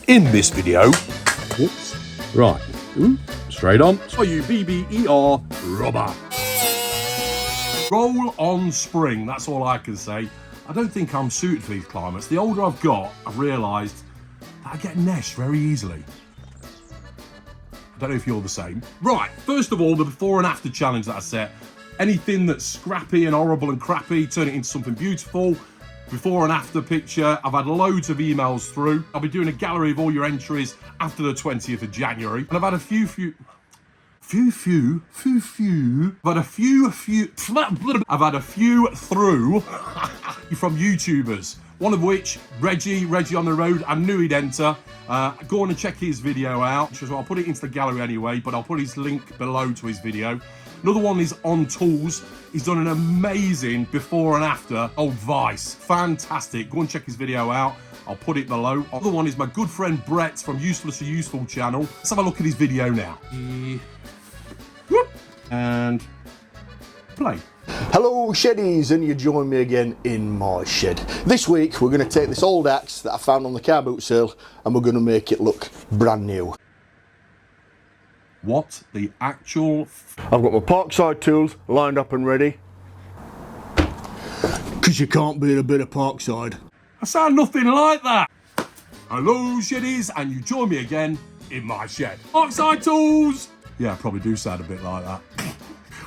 In this video, Whoops. Right. Straight on. So you BBER rubber. Roll on spring, that's all I can say. I don't think I'm suited for these climates. The older I've got, I've realised that I get nests very easily. I don't know if you're the same. Right, first of all, the before and after challenge that I set. Anything that's scrappy and horrible and crappy, turn it into something beautiful. Before and after picture. I've had loads of emails through. I'll be doing a gallery of all your entries after the 20th of January. And I've had a few through. From YouTubers. One of which, Reggyontheroad, I knew he'd enter. Go on and check his video out. So I'll put it into the gallery anyway, but I'll put his link below to his video. Another one is on tools. He's done an amazing before and after. Oh, Vice, fantastic. Go and check his video out. I'll put it below. Other one is my good friend Brett from Useless to Useful channel. Let's have a look at his video now. And play. Hello sheddies, and you join me again in my shed. This week we're going to take this old axe that I found on the car boot sale and we're going to make it look brand new. What the actual... I've got my Parkside tools lined up and ready. Because you can't beat a bit of Parkside. I sound nothing like that. Hello sheddies, and you join me again in my shed. Parkside tools! Yeah, I probably do sound a bit like that.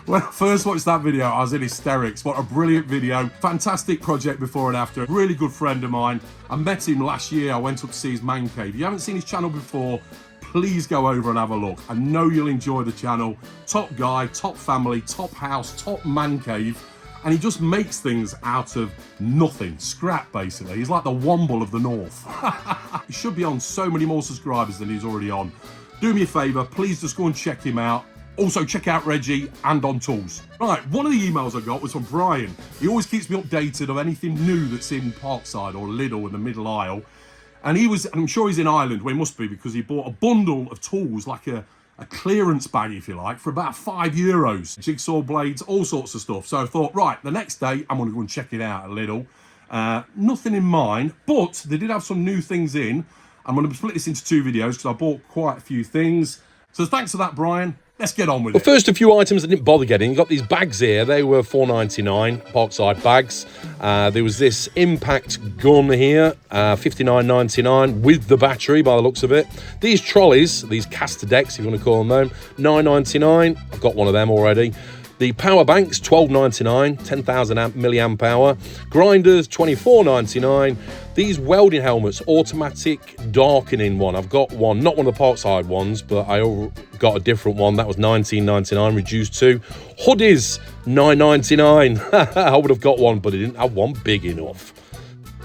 When I first watched that video, I was in hysterics. What a brilliant video. Fantastic project before and after. Really good friend of mine. I met him last year. I went up to see his man cave. If you haven't seen his channel before, please go over and have a look. I know you'll enjoy the channel. Top guy, top family, top house, top man cave. And he just makes things out of nothing. Scrap, basically. He's like the Womble of the North. He should be on so many more subscribers than he's already on. Do me a favour, please just go and check him out. Also, check out Reggie and on tools. Right, one of the emails I got was from Brian. He always keeps me updated of anything new that's in Parkside or Lidl in the middle aisle. And I'm sure he's in Ireland, well, he must be, because he bought a bundle of tools, like a clearance bag, if you like, for about €5. Jigsaw blades, all sorts of stuff. So I thought, right, the next day, I'm going to go and check it out at Lidl. Nothing in mind, but they did have some new things in. I'm going to split this into two videos because I bought quite a few things. So thanks for that, Brian. Let's get on with it. First, a few items I didn't bother getting. You got these bags here. They were $4.99, Parkside bags. There was this impact gun here, $59.99 with the battery by the looks of it. These trolleys, these caster decks, if you want to call them, $9.99. I've got one of them already. The power banks, $12.99, 10,000 milliamp hour. Grinders, $24.99. These welding helmets, automatic darkening one. I've got one, not one of the Parkside ones, but I got a different one. That was $19.99, reduced to. Hoodies, $9.99. I would have got one, but I didn't have one big enough.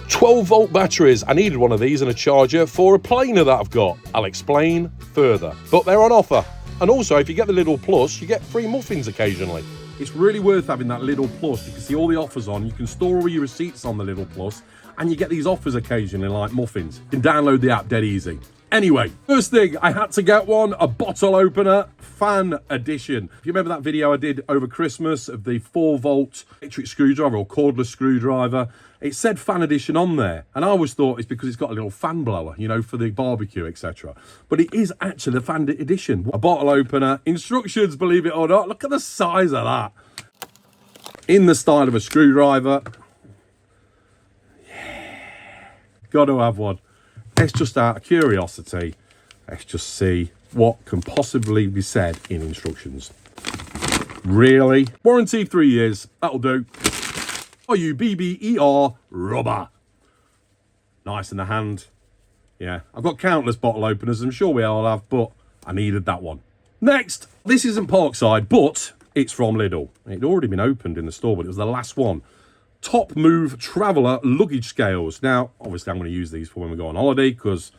12-volt batteries. I needed one of these and a charger for a planer that I've got. I'll explain further, but they're on offer. And also, if you get the Lidl Plus, you get free muffins occasionally. It's really worth having that Lidl Plus. You can see all the offers on. You can store all your receipts on the Lidl Plus. And you get these offers occasionally, like muffins. You can download the app dead easy. Anyway, first thing, I had to get one, a bottle opener, fan edition. If you remember that video I did over Christmas of the 4-volt electric screwdriver or cordless screwdriver, it said fan edition on there. And I always thought it's because it's got a little fan blower, you know, for the barbecue, etc. But it is actually a fan edition. A bottle opener, instructions, believe it or not. Look at the size of that. In the style of a screwdriver. Yeah. Got to have one. Let's just, out of curiosity, let's just see what can possibly be said in instructions. Really? Warranty 3 years. That'll do. BBER rubber. Nice in the hand. Yeah, I've got countless bottle openers. I'm sure we all have, but I needed that one. Next, this isn't Parkside, but it's from Lidl. It'd already been opened in the store, but it was the last one. Top Move Traveller luggage scales. Now, obviously, I'm going to use these for when we go on holiday because,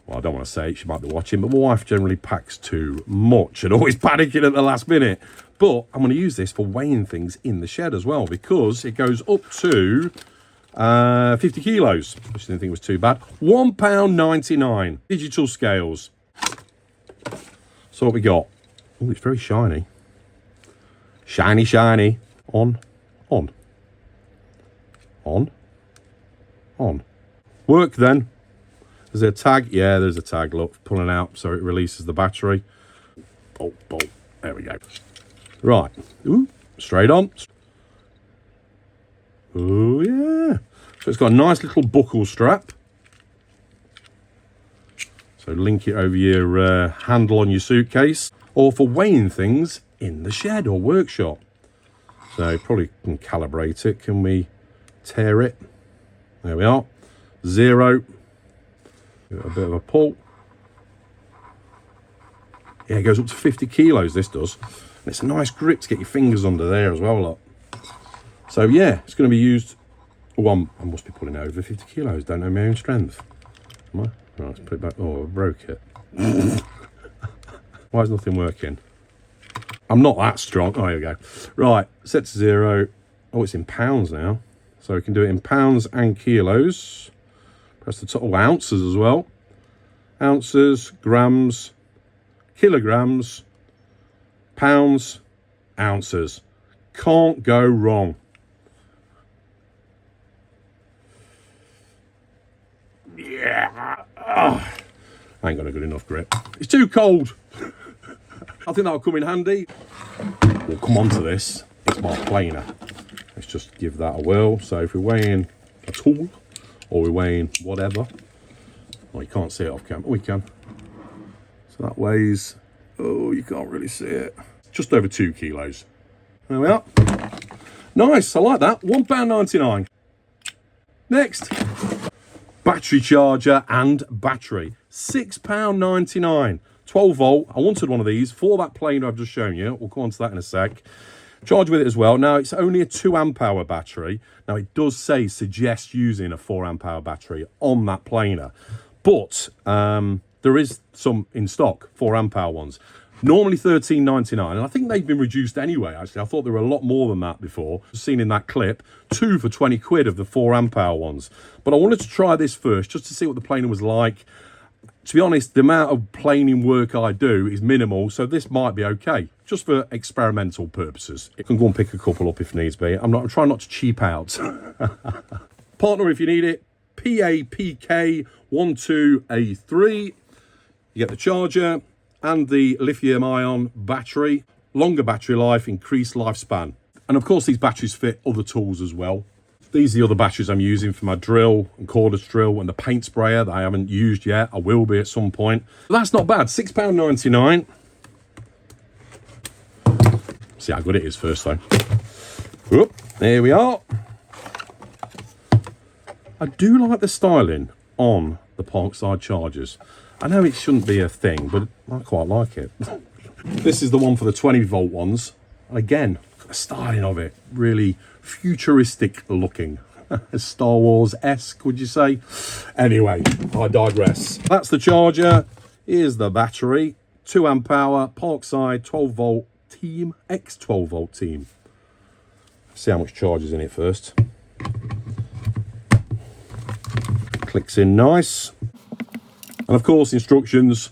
well, I don't want to say it, she might be watching, but my wife generally packs too much and always panicking at the last minute. But I'm going to use this for weighing things in the shed as well because it goes up to 50 kilos, which I didn't think was too bad. £1.99. Digital scales. So what we got? Oh, it's very shiny. Shiny, shiny. On. Work then. Is there a tag? Yeah, there's a tag. Look, pulling out so it releases the battery. Bolt, bolt. There we go. Right. Ooh, straight on. Oh, yeah. So it's got a nice little buckle strap. So link it over your handle on your suitcase, or for weighing things in the shed or workshop. So probably can calibrate it. Can we tear it? There we are. 0. Give it a bit of a pull. Yeah, it goes up to 50 kilos, this does. And it's a nice grip to get your fingers under there as well, look. So yeah, it's going to be used. Oh, I must be pulling over 50 kilos. Don't know my own strength. Am I? Right, let's put it back. Oh, I broke it. Why is nothing working? I'm not that strong. Oh, here we go. Right, set to 0. Oh, it's in pounds now. So we can do it in pounds and kilos. Press the top. Oh, ounces as well. Ounces, grams, kilograms, pounds, ounces. Can't go wrong. Yeah. Oh, I ain't got a good enough grip. It's too cold. I think that'll come in handy. We'll come on to this. It's my planer. Let's just give that a whirl. So if we're weighing a tool, or we're weighing whatever. Oh, you can't see it off camera. Oh, we can. So that weighs, oh, you can't really see it. Just over 2 kilos. There we are. Nice, I like that. £1.99. Next. Battery charger and battery. £6.99. 12 volt. I wanted one of these for that planer I've just shown you. We'll come on to that in a sec. Charge with it as well. Now, it's only a 2 amp hour battery. Now, it does say suggest using a 4 amp hour battery on that planer. But there is some in stock, 4 amp hour ones. Normally £13.99, and I think they've been reduced anyway, actually. I thought there were a lot more than that before. Seen in that clip, 2 for 20 quid of the 4 amp hour ones. But I wanted to try this first, just to see what the planer was like. To be honest, the amount of planing work I do is minimal, so this might be okay, just for experimental purposes. You can go and pick a couple up if needs be. I'm trying not to cheap out. Partner if you need it, PAPK12A3. You get the charger and the lithium-ion battery, longer battery life, increased lifespan. And of course, these batteries fit other tools as well. These are the other batteries I'm using for my drill and cordless drill and the paint sprayer that I haven't used yet. I will be at some point. But that's not bad, £6.99. See how good it is first though. Whoop, there we are. I do like the styling on the Parkside chargers. I know it shouldn't be a thing, but I quite like it. This is the one for the 20 volt ones. Again, the styling of it, really futuristic looking. Star Wars-esque, would you say? Anyway, I digress. That's the charger. Here's the battery. 2 amp hour, Parkside, 12 volt team, X 12 volt team. See how much charge is in it first. Clicks in nice. And of course, instructions.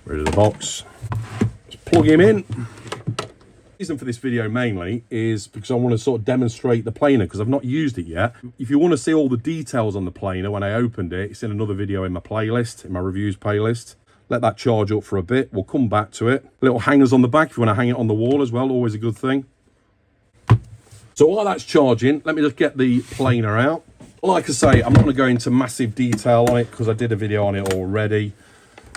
Rid of the box. Just plug him in. The reason for this video mainly is because I want to sort of demonstrate the planer because I've not used it yet. If you want to see all the details on the planer when I opened it, it's in another video in my playlist, in my reviews playlist. Let that charge up for a bit. We'll come back to it. Little hangers on the back if you want to hang it on the wall as well, always a good thing. So while that's charging, let me just get the planer out. Like I say, I'm not going to go into massive detail on it because I did a video on it already.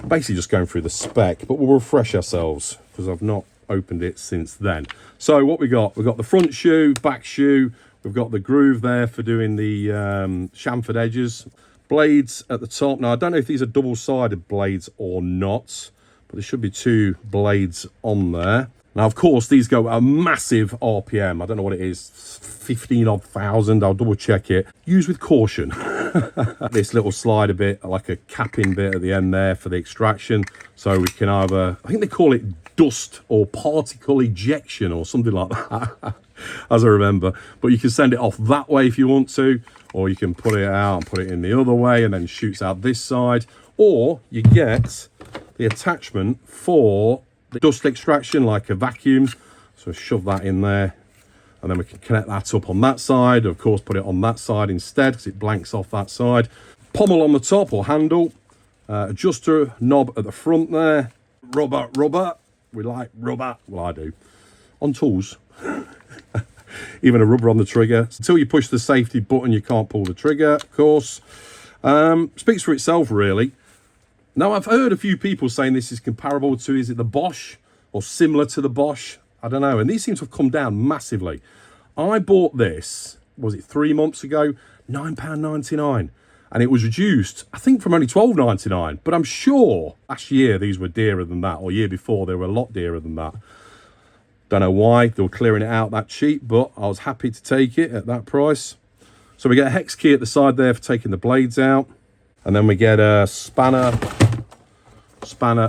Basically just going through the spec, but we'll refresh ourselves because I've not opened it since then. So what we've got the front shoe, back shoe, we've got the groove there for doing the chamfered edges, blades at the top. Now I don't know if these are double-sided blades or not, but there should be 2 blades on there. Now of course these go at a massive RPM. I don't know what it is, 15,000. I'll double check it. Use with caution. This little slider bit, like a capping bit at the end there for the extraction, so we can either, I think they call it dust or particle ejection or something like that, as I remember. But you can send it off that way if you want to, or you can put it out and put it in the other way and then shoots out this side, or you get the attachment for the dust extraction like a vacuum. So shove that in there and then we can connect that up on that side. Of course, put it on that side instead because it blanks off that side. Pommel on the top or handle, adjuster knob at the front there, rubber. We like rubber. Well, I do. On tools. Even a rubber on the trigger. Until you push the safety button, you can't pull the trigger, of course. Speaks for itself, really. Now, I've heard a few people saying this is comparable to, is it the Bosch? Or similar to the Bosch? I don't know. And these seem to have come down massively. I bought this, was it 3 months ago? £9.99. And it was reduced, I think, from only £12.99. But I'm sure last year these were dearer than that, or year before they were a lot dearer than that. Don't know why they were clearing it out that cheap, but I was happy to take it at that price. So we get a hex key at the side there for taking the blades out. And then we get a spanner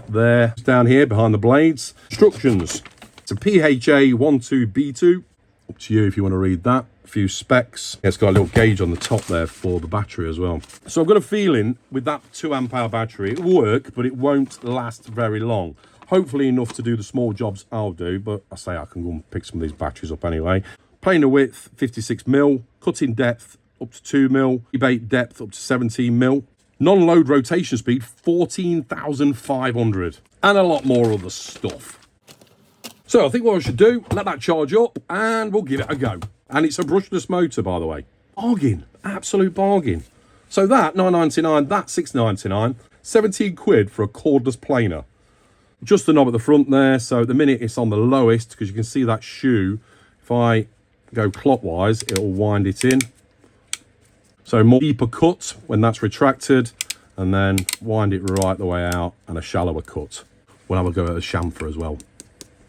there, down here behind the blades. Instructions. It's a PHA 12B2. Up to you if you want to read that. A few specs. It's got a little gauge on the top there for the battery as well. So I've got a feeling with that 2 amp hour battery, it'll work, but it won't last very long. Hopefully enough to do the small jobs I'll do, but I say I can go and pick some of these batteries up anyway. Planer width, 56mm. Cutting depth, up to 2mm. Rebate depth, up to 17mm. Non-load rotation speed, 14,500. And a lot more other stuff. So I think what I should do, let that charge up, and we'll give it a go. And it's a brushless motor, by the way. Bargain, absolute bargain. So that, £9.99, that £6.99, 17 quid for a cordless planer. Just the knob at the front there, so at the minute it's on the lowest, because you can see that shoe. If I go clockwise, it'll wind it in. So more deeper cut when that's retracted, and then wind it right the way out, and a shallower cut. We'll have a go at the chamfer as well.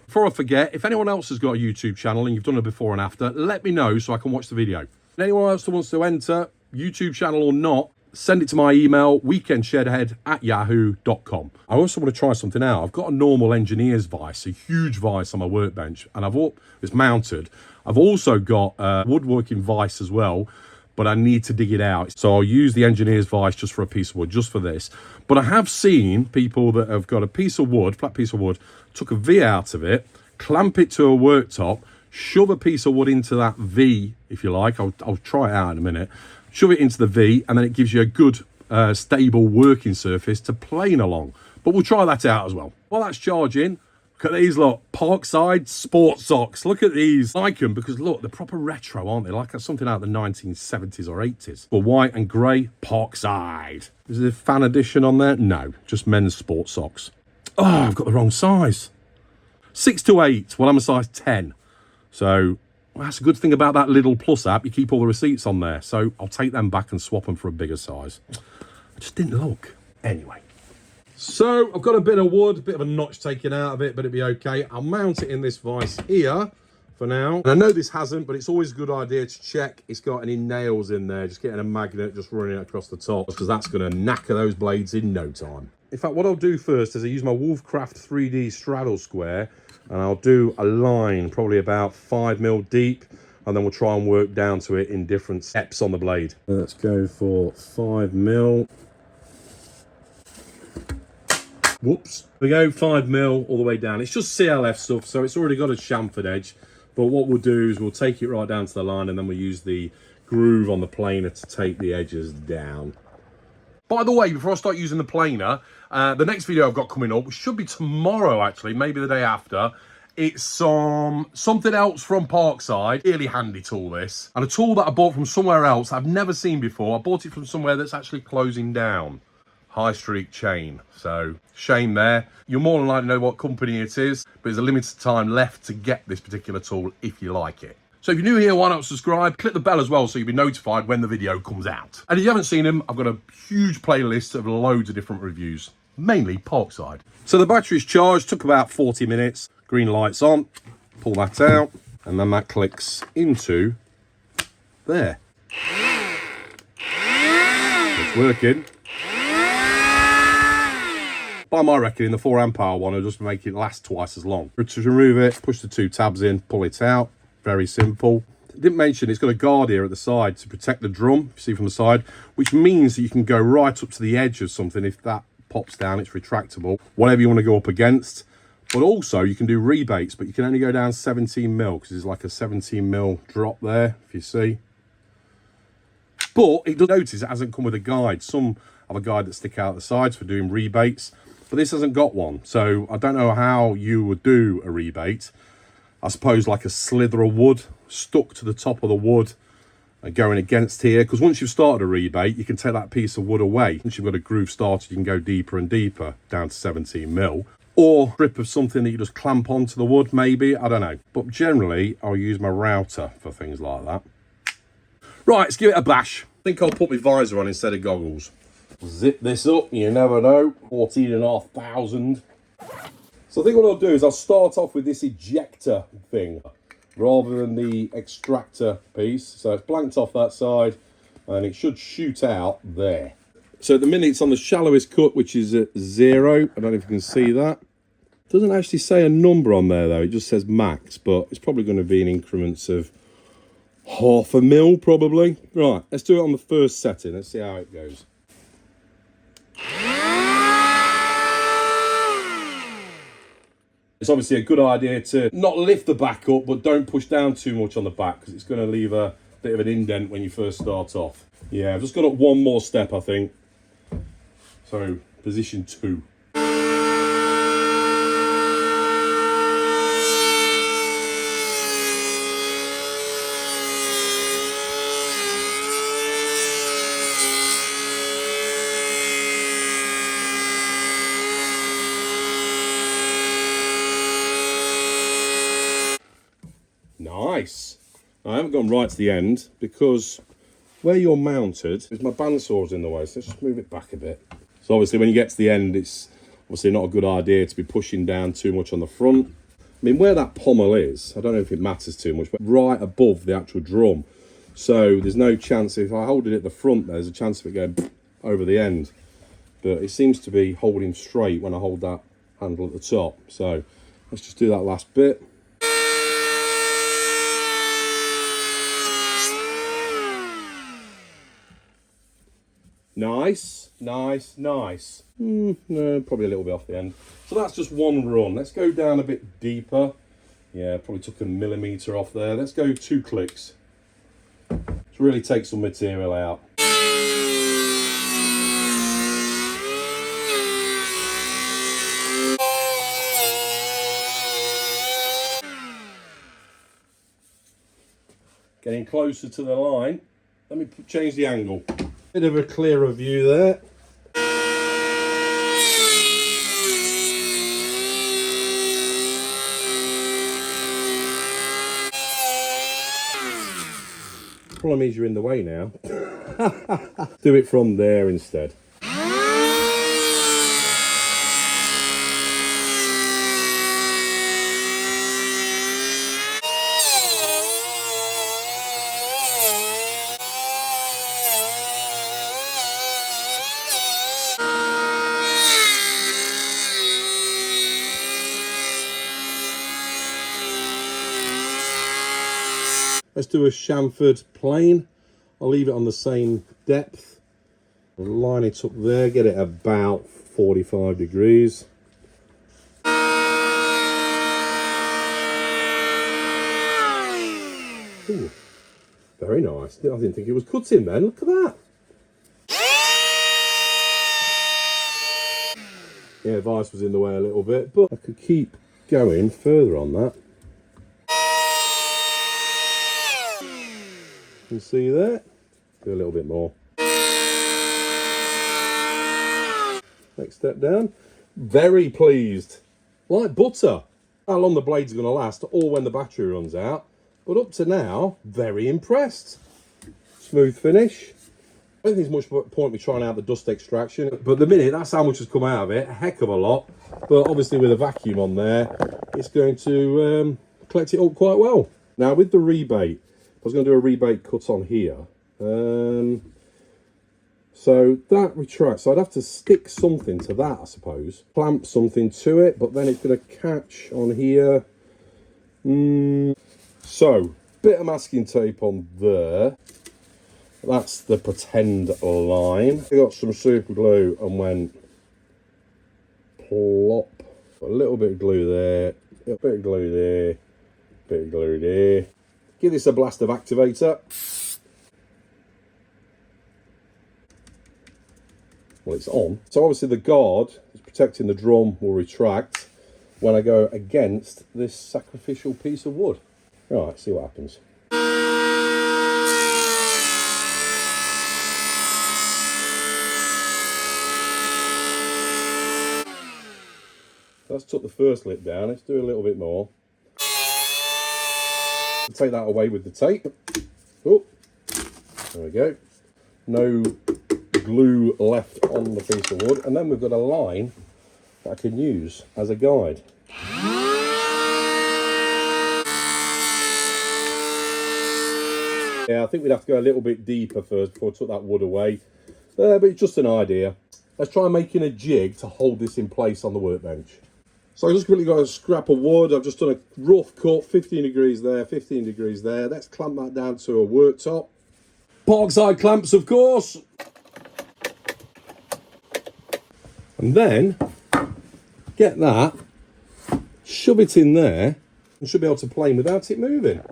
Before I forget, if anyone else has got a YouTube channel and you've done a before and after, let me know so I can watch the video. And anyone else that wants to enter, YouTube channel or not, send it to my email, weekendshedhead@yahoo.com. I also want to try something out. I've got a normal engineer's vise, a huge vise on my workbench, and it's mounted. I've also got a woodworking vise as well, but I need to dig it out. So I'll use the engineer's vise just for a piece of wood, just for this. But I have seen people that have got a piece of wood, flat piece of wood, took a V out of it, clamp it to a worktop, shove a piece of wood into that V, if you like. I'll try it out in a minute. Shove it into the V, and then it gives you a good, stable working surface to plane along. But we'll try that out as well. While that's charging, look at these, look, Parkside sports socks. Look at these. I like them because, look, they're proper retro, aren't they? Like something out of the 1970s or 80s. Well, white and grey, Parkside. Is there a fan edition on there? No, just men's sports socks. Oh, I've got the wrong size. 6 to 8. Well, I'm a size 10. So well, that's a good thing about that Lidl Plus app. You keep all the receipts on there. So I'll take them back and swap them for a bigger size. I just didn't look. Anyway. So I've got a bit of wood, a bit of a notch taken out of it, but it'll be okay. I'll mount it in this vise here for now. And I know this hasn't, but it's always a good idea to check it's got any nails in there. Just getting a magnet, just running it across the top, because that's going to knacker those blades in no time. In fact, what I'll do first is I use my Wolfcraft 3D straddle square, and I'll do a line probably about 5mm deep, and then we'll try and work down to it in different steps on the blade. Let's go for 5mm. Whoops. We go 5mm all the way down. It's just CLF stuff, so it's already got a chamfered edge. But what we'll do is we'll take it right down to the line, and then we'll use the groove on the planer to take the edges down. By the way, before I start using the planer, the next video I've got coming up, which should be tomorrow actually, maybe the day after, it's something else from Parkside. Really handy tool, this. And a tool that I bought from somewhere else I've never seen before. I bought it from somewhere that's actually closing down. High Street chain. So, shame there. You'll more than likely know what company it is, but there's a limited time left to get this particular tool if you like it. So if you're new here, why not subscribe? Click the bell as well so you'll be notified when the video comes out. And if you haven't seen them, I've got a huge playlist of loads of different reviews, mainly Parkside. So the battery's charged, took about 40 minutes. Green light's on, pull that out, and then that clicks into there. It's working. By my reckoning, the 4 amp hour one will just make it last twice as long. To remove it, push the 2 tabs in, pull it out. Very simple. Didn't mention it's got a guard here at the side to protect the drum, if you see from the side, which means that you can go right up to the edge of something. If that pops down, it's retractable. Whatever you want to go up against. But also you can do rebates, but you can only go down 17mm because there's like a 17mm drop there, if you see. But it does notice it hasn't come with a guide. Some have a guide that stick out the sides for doing rebates, but this hasn't got one. So I don't know how you would do a rebate. I suppose like a slither of wood stuck to the top of the wood and going against here, because once you've started a rebate, you can take that piece of wood away. Once you've got a groove started, you can go deeper and deeper down to 17 mil, or a strip of something that you just clamp onto the wood, maybe, I don't know. But generally, I'll use my router for things like that. Right, let's give it a bash. I think I'll put my visor on instead of goggles. Zip this up, you never know, 14,500. So I think what I'll do is I'll start off with this ejector thing rather than the extractor piece. So it's blanked off that side and it should shoot out there. So at the minute it's on the shallowest cut, which is at 0. I don't know if you can see that. It doesn't actually say a number on there though, it just says max, but it's probably going to be in increments of 0.5 mil probably. Right, let's do it on the first setting. Let's see how it goes. It's obviously a good idea to not lift the back up, but don't push down too much on the back because it's going to leave a bit of an indent when you first start off. Yeah, I've just got up one more step, I think. So, position 2. Nice. I haven't gone right to the end because where you're mounted is my bandsaw's in the way, so let's just move it back a bit. So obviously when you get to the end, it's obviously not a good idea to be pushing down too much on the front. I mean, where that pommel is, I don't know if it matters too much, but right above the actual drum. So there's no chance, if I hold it at the front, there's a chance of it going over the end. But it seems to be holding straight when I hold that handle at the top. So let's just do that last bit. Nice, nice, nice. No, probably a little bit off the end. So that's just one run. Let's go down a bit deeper. Yeah, probably took a millimetre off there. Let's go 2 clicks. To really take some material out. Getting closer to the line. Let me change the angle. Bit of a clearer view there. Problem is you're in the way now. Do it from there instead. Let's do a chamfered plane. I'll leave it on the same depth. Line it up there, get it about 45 degrees. Ooh, very nice. I didn't think it was cutting then. Look at that. Yeah, vice was in the way a little bit, but I could keep going further on that. You can see there. Do a little bit more. Next step down. Very pleased. Like butter. How long the blade's going to last, or when the battery runs out. But up to now, very impressed. Smooth finish. I don't think there's much point me trying out the dust extraction. But at the minute, that's how much has come out of it. A heck of a lot. But obviously with a vacuum on there, it's going to collect it up quite well. Now with the rebate, I was going to do a rebate cut on here. So that retracts. So I'd have to stick something to that, I suppose. Clamp something to it, but then it's going to catch on here. So, bit of masking tape on there. That's the pretend line. I got some super glue and went plop. A little bit of glue there, a bit of glue there, a bit of glue there. Give this a blast of activator. Well, it's on. So obviously the guard is protecting the drum will retract when I go against this sacrificial piece of wood. Right, see what happens. That's took the first lip down. Let's do a little bit more. Take that away with the tape. Oh, there we go. No glue left on the piece of wood. And then we've got a line that I can use as a guide. Yeah, I think we'd have to go a little bit deeper first before I took that wood away. But it's just an idea. Let's try making a jig to hold this in place on the workbench. So I've just quickly got a scrap of wood. I've just done a rough cut, 15 degrees there, 15 degrees there. Let's clamp that down to a worktop. Parkside clamps, of course. And then get that, shove it in there, and should be able to plane without it moving.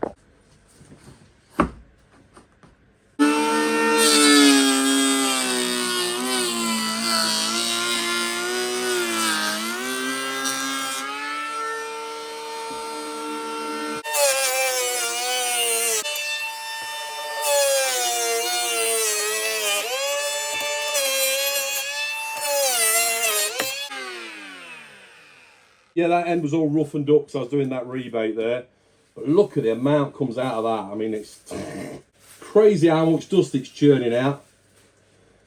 Yeah, that end was all roughened up because I was doing that rebate there. But look at the amount comes out of that. I mean, it's crazy how much dust it's churning out.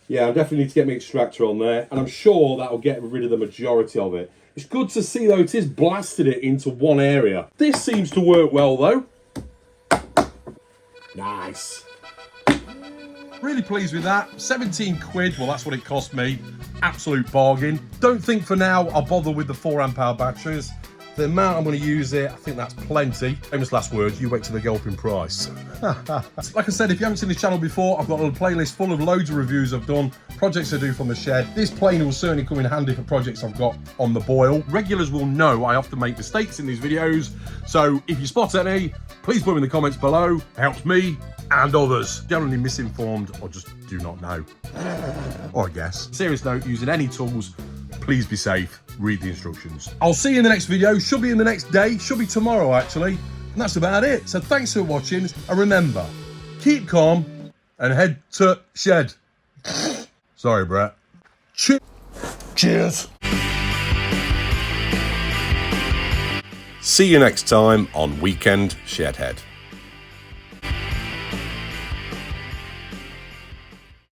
Yeah, I definitely need to get my extractor on there. And I'm sure that'll get rid of the majority of it. It's good to see, though, it is blasted it into one area. This seems to work well, though. Nice. Really pleased with that. 17 quid, well, that's what it cost me. Absolute bargain. Don't think for now I'll bother with the 4 amp hour batteries. The amount I'm going to use it, I think that's plenty. Famous last words, you wait till they go up in price. Like I said, if you haven't seen this channel before, I've got a playlist full of loads of reviews I've done, projects I do from the shed. This plane will certainly come in handy for projects I've got on the boil. Regulars will know I often make mistakes in these videos, so if you spot any, please put them in the comments below. It helps me and others. Generally misinformed or just do not know. Or I guess. Serious note, using any tools, please be safe. Read the instructions. I'll see you in the next video. Should be in the next day. Should be tomorrow, actually. And that's about it. So thanks for watching. And remember, keep calm and head to shed. Sorry, Brett. Cheers. See you next time on Weekend Shedhead.